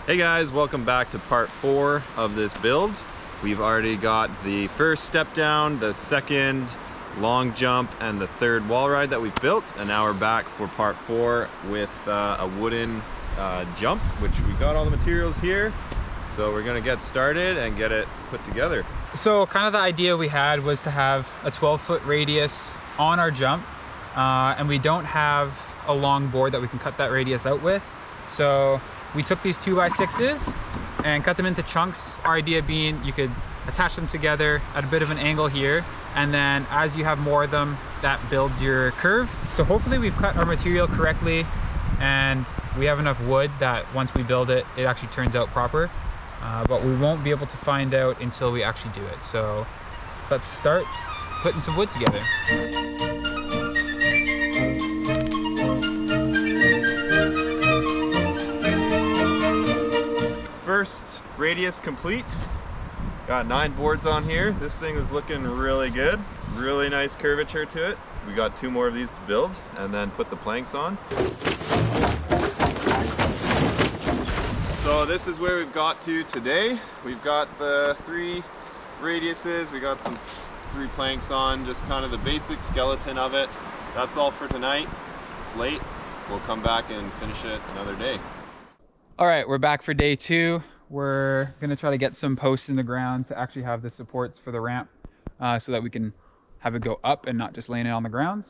Hey guys, welcome back to part 4 of this build. We've already got the first step down, the second long jump, and the third wall ride that we've built. And now we're back for part 4 with a wooden jump, which we got all the materials here. So we're gonna get started and get it put together. So kind of the idea we had was to have a 12-foot radius on our jump. And we don't have a long board that we can cut that radius out with. So we took these 2x6s and cut them into chunks. Our idea being you could attach them together at a bit of an angle here, and then as you have more of them, that builds your curve. So hopefully we've cut our material correctly and we have enough wood that once we build it, it actually turns out proper. But we won't be able to find out until we actually do it. So let's start putting some wood together. First radius complete. Got 9 boards on here. This thing is looking really good. Really nice curvature to it. We got 2 more of these to build and then put the planks on. So this is where we've got to today. We've got the 3 radiuses. We got some 3 planks on, just kind of the basic skeleton of it. That's all for tonight. It's late. We'll come back and finish it another day. All right, we're back for day 2. We're gonna try to get some posts in the ground to actually have the supports for the ramp so that we can have it go up and not just laying it on the ground.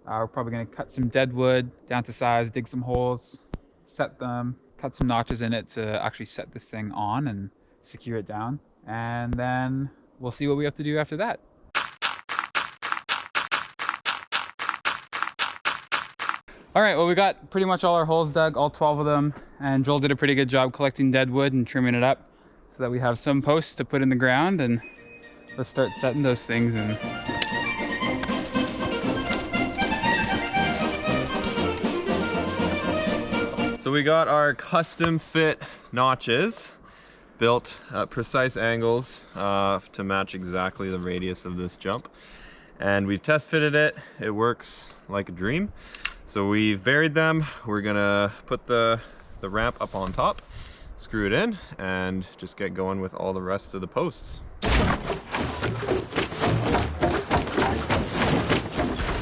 We're probably gonna cut some dead wood down to size, dig some holes, set them, cut some notches in it to actually set this thing on and secure it down. And then we'll see what we have to do after that. All right, well, we got pretty much all our holes dug, all 12 of them, and Joel did a pretty good job collecting dead wood and trimming it up so that we have some posts to put in the ground, and let's start setting those things in. So we got our custom fit notches built at precise angles to match exactly the radius of this jump. And we've test fitted it. It works like a dream. So we've buried them. We're gonna put the ramp up on top, screw it in, and just get going with all the rest of the posts.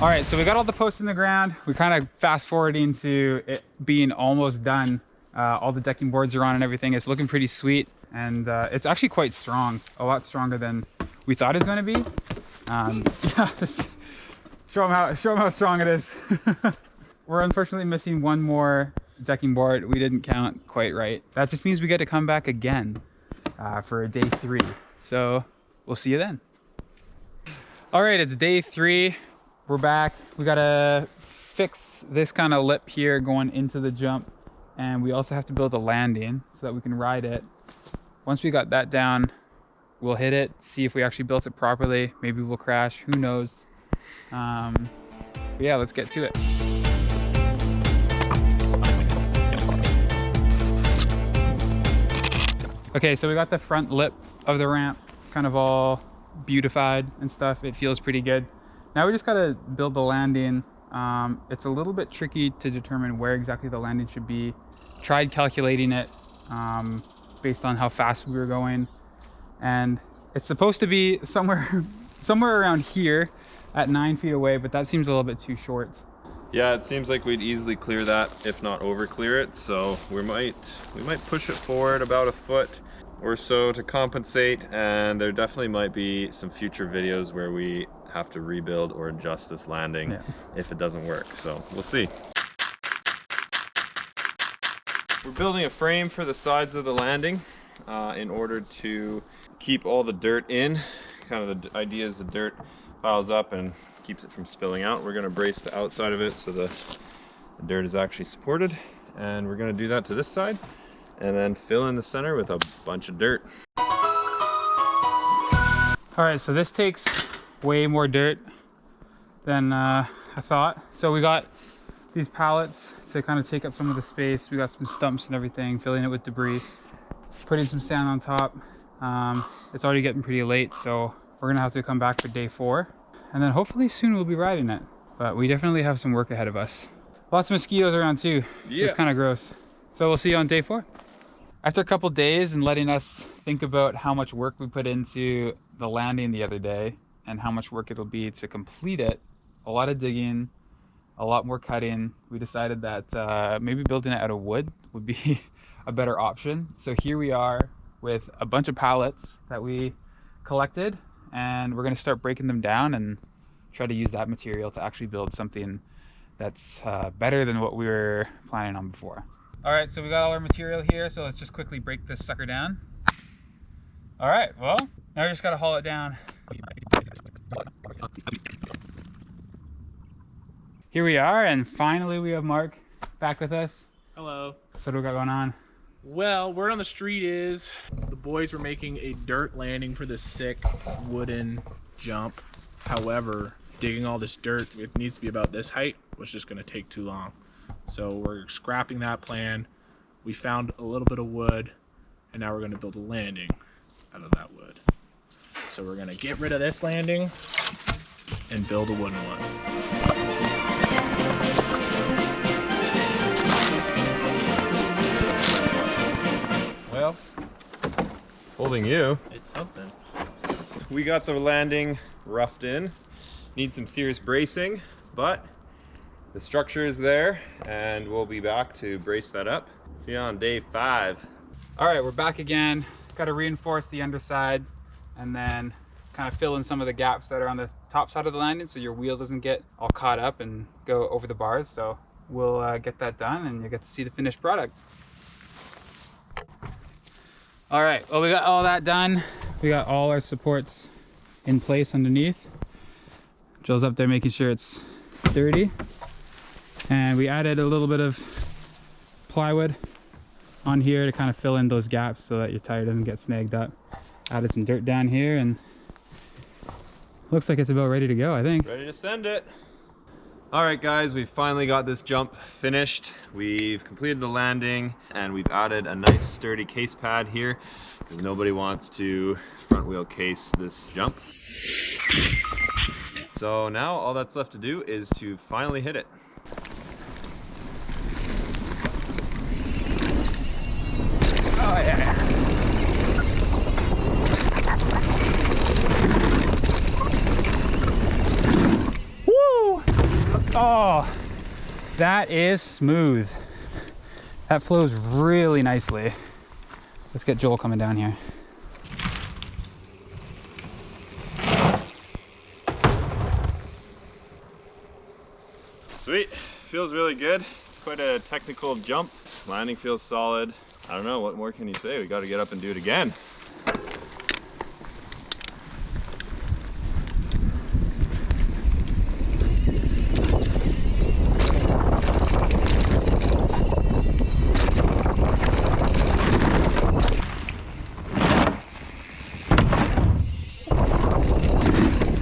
All right, so we got all the posts in the ground. We're kind of fast forwarding to it being almost done. All the decking boards are on and everything. It's looking pretty sweet, and it's actually quite strong, a lot stronger than we thought it was gonna be. Yeah, show them how strong it is. We're unfortunately missing one more decking board. We didn't count quite right. That just means we get to come back again for day 3. So we'll see you then. All right, it's day 3. We're back. We gotta fix this kind of lip here going into the jump. And we also have to build a landing so that we can ride it. Once we got that down, we'll hit it, see if we actually built it properly. Maybe we'll crash, who knows? But yeah, let's get to it. Okay, so we got the front lip of the ramp kind of all beautified and stuff. It feels pretty good. Now we just gotta build the landing. It's a little bit tricky to determine where exactly the landing should be. Tried calculating it based on how fast we were going. And it's supposed to be somewhere around here at 9 feet away, but that seems a little bit too short. Yeah, it seems like we'd easily clear that, if not over clear it. So we might push it forward about a foot or so to compensate. And there definitely might be some future videos where we have to rebuild or adjust this landing if it doesn't work. So we'll see. We're building a frame for the sides of the landing in order to keep all the dirt in. Kind of the idea is the dirt piles up and keeps it from spilling out. We're going to brace the outside of it so the dirt is actually supported, and we're going to do that to this side and then fill in the center with a bunch of dirt. All right, so this takes way more dirt than I thought. So we got these pallets to kind of take up some of the space. We got some stumps and everything, filling it with debris, putting some sand on top. It's already getting pretty late, so we're gonna have to come back for day 4. And then hopefully soon we'll be riding it. But we definitely have some work ahead of us. Lots of mosquitoes around too, so it's kind of gross. So we'll see you on day 4. After a couple days and letting us think about how much work we put into the landing the other day and how much work it'll be to complete it, a lot of digging, a lot more cutting, we decided that maybe building it out of wood would be a better option. So here we are with a bunch of pallets that we collected, and we're going to start breaking them down and try to use that material to actually build something that's better than what we were planning on before. All right, so we got all our material here, so let's just quickly break this sucker down. All right, well, now we just got to haul it down. Here we are, and finally we have Mark back with us. Hello. So what do we got going on? Well, word on the street is the boys were making a dirt landing for this sick wooden jump. However, digging all this dirt, it needs to be about this height, was just going to take too long. So we're scrapping that plan. We found a little bit of wood, and now we're going to build a landing out of that wood. So we're going to get rid of this landing and build a wooden one. Well, it's holding you. It's something. We got the landing roughed in. Need some serious bracing, but the structure is there, and we'll be back to brace that up. See you on day 5. All right, we're back again. Got to reinforce the underside and then kind of fill in some of the gaps that are on the top side of the landing so your wheel doesn't get all caught up and go over the bars. So we'll get that done and you'll get to see the finished product. All right, well, we got all that done. We got all our supports in place underneath. Joel's up there making sure it's sturdy. And we added a little bit of plywood on here to kind of fill in those gaps so that your tire doesn't get snagged up. Added some dirt down here, and looks like it's about ready to go, I think. Ready to send it. All right, guys, we finally got this jump finished. We've completed the landing, and we've added a nice sturdy case pad here because nobody wants to front wheel case this jump. So now all that's left to do is to finally hit it. Oh yeah. Woo! Oh, that is smooth. That flows really nicely. Let's get Joel coming down here. Sweet, feels really good. It's quite a technical jump. Landing feels solid. I don't know, what more can you say? We got to get up and do it again.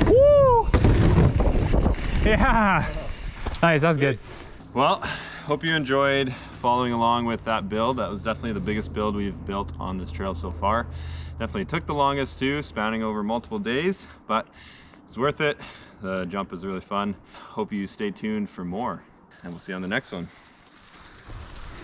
Woo! Yeah! Nice, that's good. Well, hope you enjoyed following along with that build. That was definitely the biggest build we've built on this trail so far. Definitely took the longest too, spanning over multiple days, but it's worth it. The jump is really fun. Hope you stay tuned for more, and we'll see you on the next one.